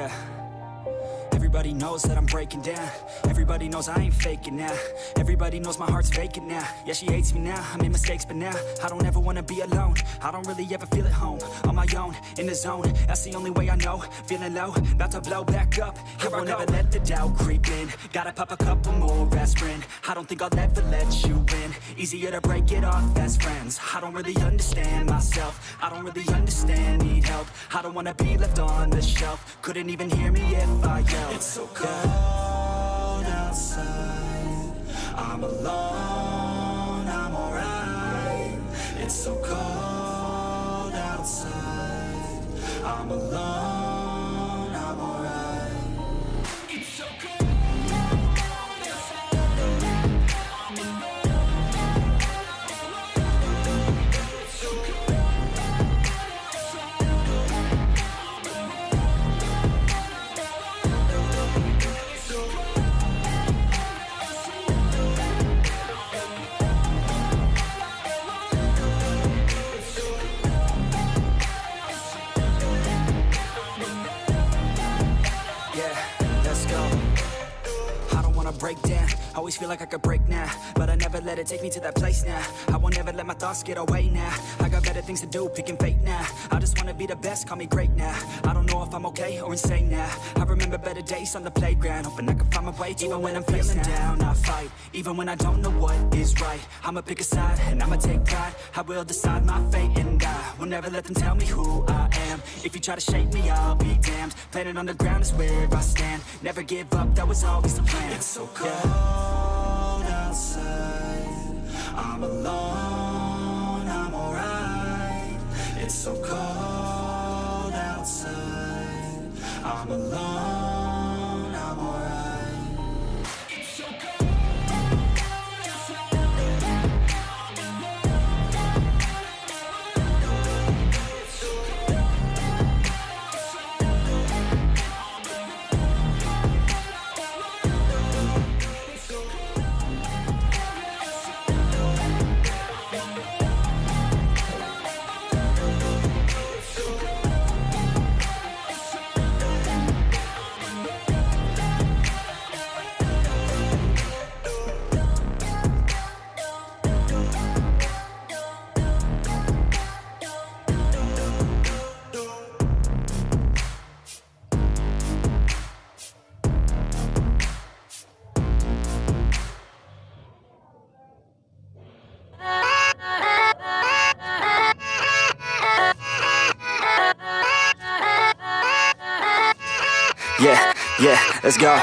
Yeah. Everybody knows that I'm breaking down. Everybody knows I ain't faking now. Everybody knows my heart's vacant now. Yeah, she hates me now, I made mistakes, but now I don't ever wanna be alone. I don't really ever feel at home. On my own, in the zone, that's the only way I know. Feeling low, about to blow back up. Here I won't ever let the doubt creep in. Gotta pop a couple more aspirin. I don't think I'll ever let you in. Easier to break it off best friends. I don't really understand myself. I don't really understand, need help. I don't wanna be left on the shelf. Couldn't even hear me if I yelled. It's so cold outside. I'm alone, I'm alright. It's so cold outside. I'm alone, I'm alright. It's so cold outside. I'm alone. It's so cold outside. Break down, always feel like I could break now, but I never let it take me to that place now. I won't ever let my thoughts get away now. I got better things to do, picking fate now. I just wanna be the best, call me great now. I don't know if I'm okay or insane now. I remember better days on the playground, hoping I can find my way to even when I'm feeling down. I fight, even when I don't know what is right. I'ma pick a side, and I'ma take pride. I will decide my fate, and I will never let them tell me who I am. If you try to shape me, I'll be damned. Planet on the ground is where I stand. Never give up, that was always the plan. It's so cold outside. I'm alone, I'm alright. It's so cold outside. I'm alone, I'm alright. It's so cold outside. I'm alone. It's so cold outside. I'm Yeah, let's go.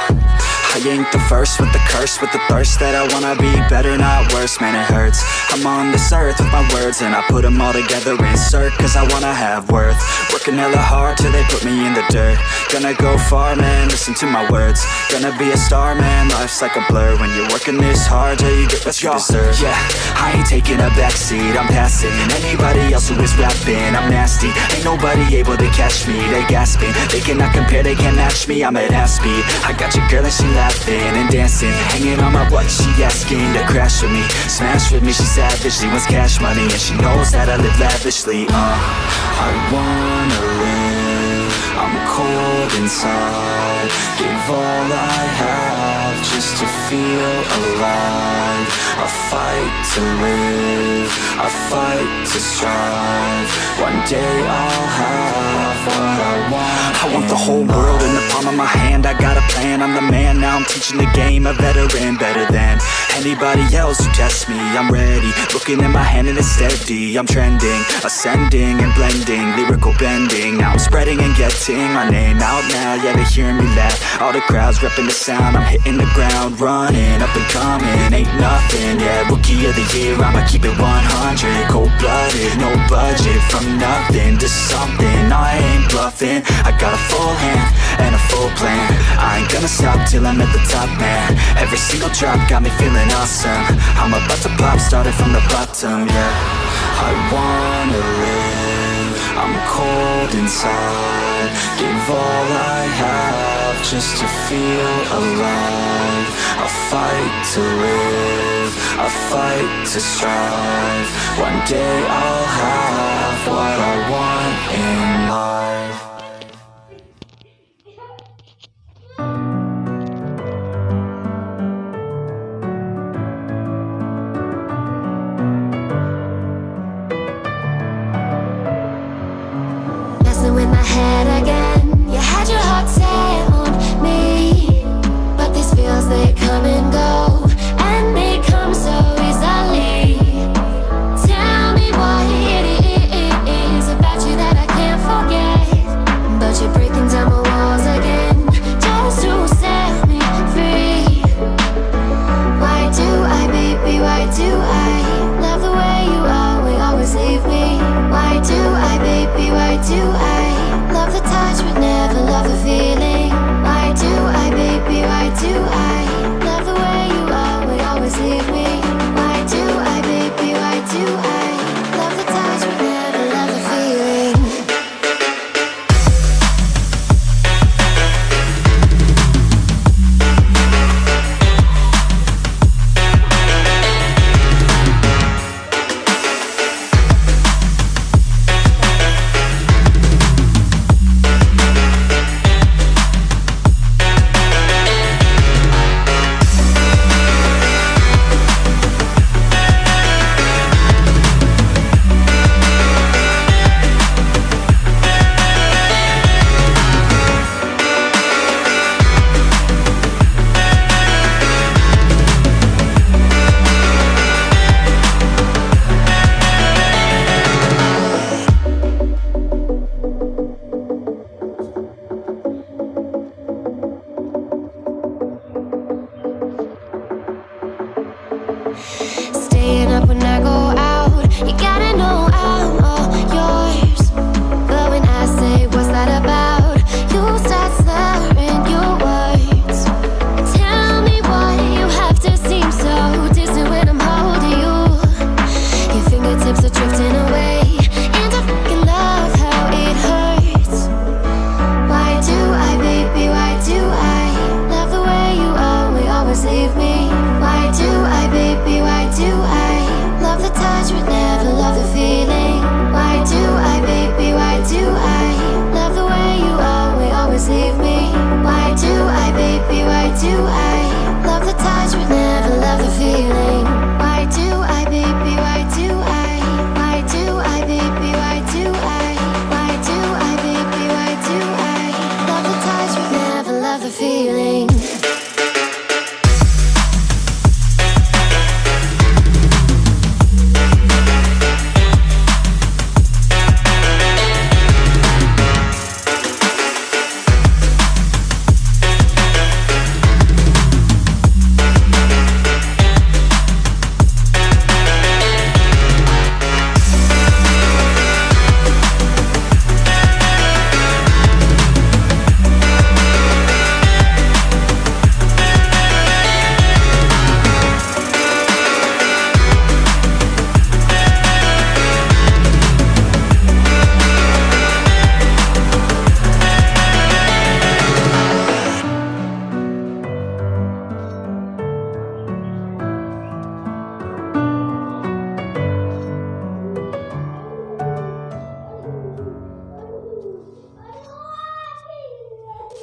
I ain't the first with the curse, with the thirst that I wanna be better, not worse, man it hurts. I'm on this earth with my words and I put them all together, insert, cause I wanna have worth. Working hella hard till they put me in the dirt. Gonna go far, man, listen to my words. Gonna be a star, man, life's like a blur. When you're working this hard till you get what you deserve. Yeah, I ain't taking a backseat, I'm passing anybody else who is rapping. I'm nasty, ain't nobody able to catch me. They gasping, they cannot compare, they can't match me. I'm at half speed, I got your girl and she laughing and dancing, hanging on my butt, she asking to crash with me, smash with me, she savage, she wants cash money, and she knows that I live lavishly. I wanna live, I'm cold inside, give all I have just to feel alive. I fight to live, I fight to strive, one day I'll have what I want. I want the whole world in the palm of my hand, I got a plan, I'm the man, now I'm teaching the game, a veteran, better than anybody else who tests me. I'm ready, looking at my hand and it's steady. I'm trending, ascending and blending, lyrical bending. Now I'm spreading and getting my name out now. Yeah, they hearing me laugh, all the crowds repping the sound. I'm hitting the ground, running, up and coming, ain't nothing. Yeah, rookie of the year, I'ma keep it 100. Cold-blooded, no budget, from nothing to something. I ain't bluffing, I got a full hand and a full plan. I ain't gonna stop till I'm at the top, man. Every single drop got me feeling awesome. I'm about to pop, started from the bottom, yeah. I wanna live, I'm cold inside, give all I have just to feel alive. I fight to live, I fight to strive, one day I'll have what I want in life. head again. You had your heart set on me, but these feels, they come and go, and they come so easily. Tell me what it is about you that I can't forget, but you're breaking down my walls again just to set me free. Why do I, baby, why do I love the way you always leave me? Why do I, baby, why do I love the touch but never love the feeling? Why do I, baby, why do I love the way you always leave me? Why do I, baby, why do I love the touch but never love the feeling? Staying up when I go out, you gotta know I'm all yours. But when I say what's that about, you start slurring your words. Tell me why you have to seem so distant when I'm holding you. Your fingertips are drifting away, and I fucking love how it hurts. Why do I, baby, why do I love the way you always leave me? Why do I, baby, why do I love the touch but never love the feeling? Why do I, baby, why do I love the way you always leave me? Why do I, baby, why do I love the touch but never love the feeling? Why do I, baby, why do I? Why do I, baby, why do I? Why do I, baby, why do I love the touch but never love the feeling?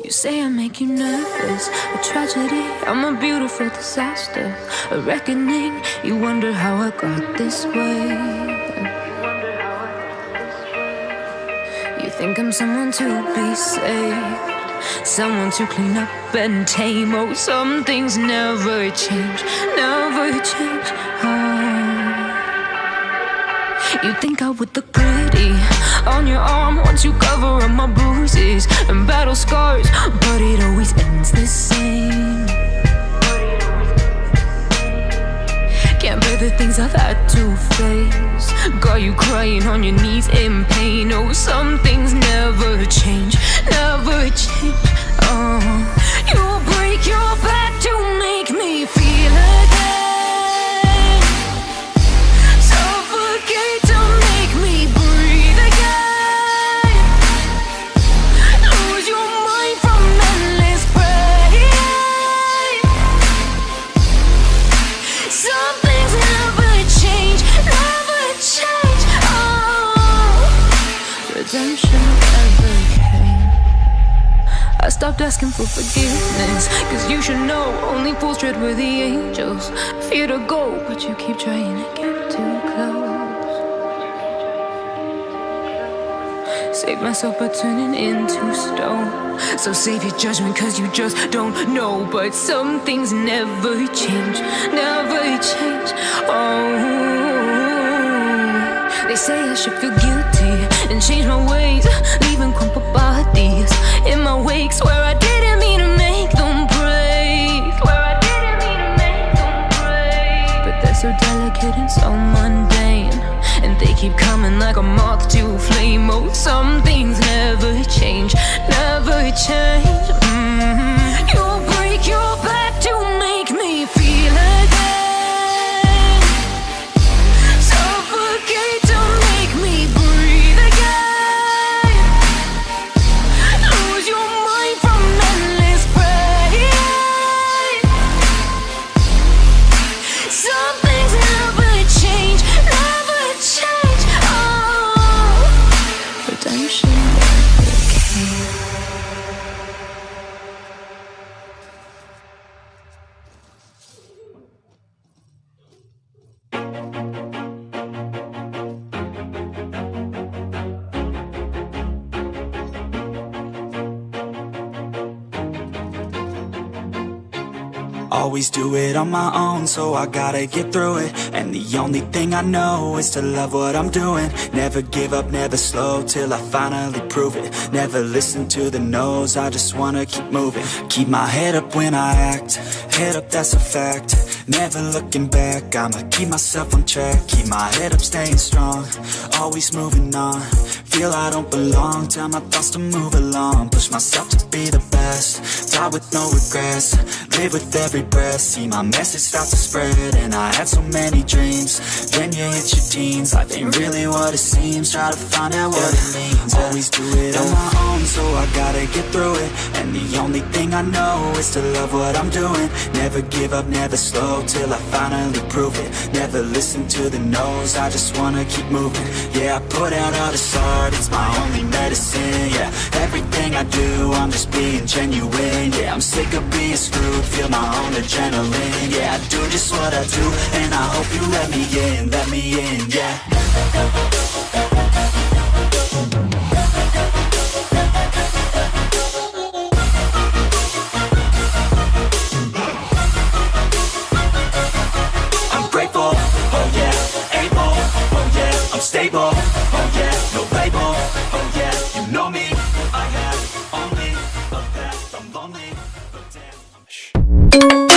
You say I make you nervous, a tragedy, I'm a beautiful disaster, a reckoning. You wonder how I got this way. You think I'm someone to be saved, someone to clean up and tame. Oh, some things never change, never change. You think I would look pretty on your arm once you cover up my bruises and battle scars, but it always ends the same. Can't bear the things I've had to face, got you crying on your knees in pain. Oh, some things never change, never change. You'll break your back to make me feel again, suffocate to make me breathe again, lose your mind from endless pain. Some things never change, never change. Redemption never came. I stopped asking for forgiveness, cause you should know only fools tread where the angels fear to go, but you keep trying to get too close. Save myself by turning into stone. So save your judgment cause you just don't know. But some things never change, never change. Oh, they say I should feel guilty and change my ways, leaving crumpled bodies in my wake. Swear I didn't mean to make them break, swear I didn't mean to make them break. But they're so delicate and so mundane, and they keep coming like a moth to a flame. Oh, some things never change, never change. You'll break your back to make me feel again, suffocate to make me breathe again, lose your mind from endless pain. Some things never change, never change. Oh, redemption never came. Always do it on my own, so I gotta get through it. And the only thing I know is to love what I'm doing. Never give up, never slow, till I finally prove it. Never listen to the no's, I just wanna keep moving. Keep my head up when I act, head up, that's a fact. Never looking back, I'ma keep myself on track. Keep my head up, staying strong, always moving on. Feel I don't belong, tell my thoughts to move along. Push myself to be the best, die with no regrets. Live with every breath, see my message start to spread. And I had so many dreams, then you hit your teens. Life ain't really what it seems, try to find out what it means. Always do it on my own, so I gotta get through it. And the only thing I know is to love what I'm doing. Never give up, never slow, till I finally prove it. Never listen to the no's, I just wanna keep moving. Yeah, I put out all this art, it's my only medicine. Yeah, everything I do, I'm just being genuine. Yeah, I'm sick of being screwed, feel my own adrenaline. Yeah, I do just what I do, and I hope you let me in, yeah. Stable, oh yeah, no label, oh yeah, you know me. I have only a path, I'm lonely, but damn, I'm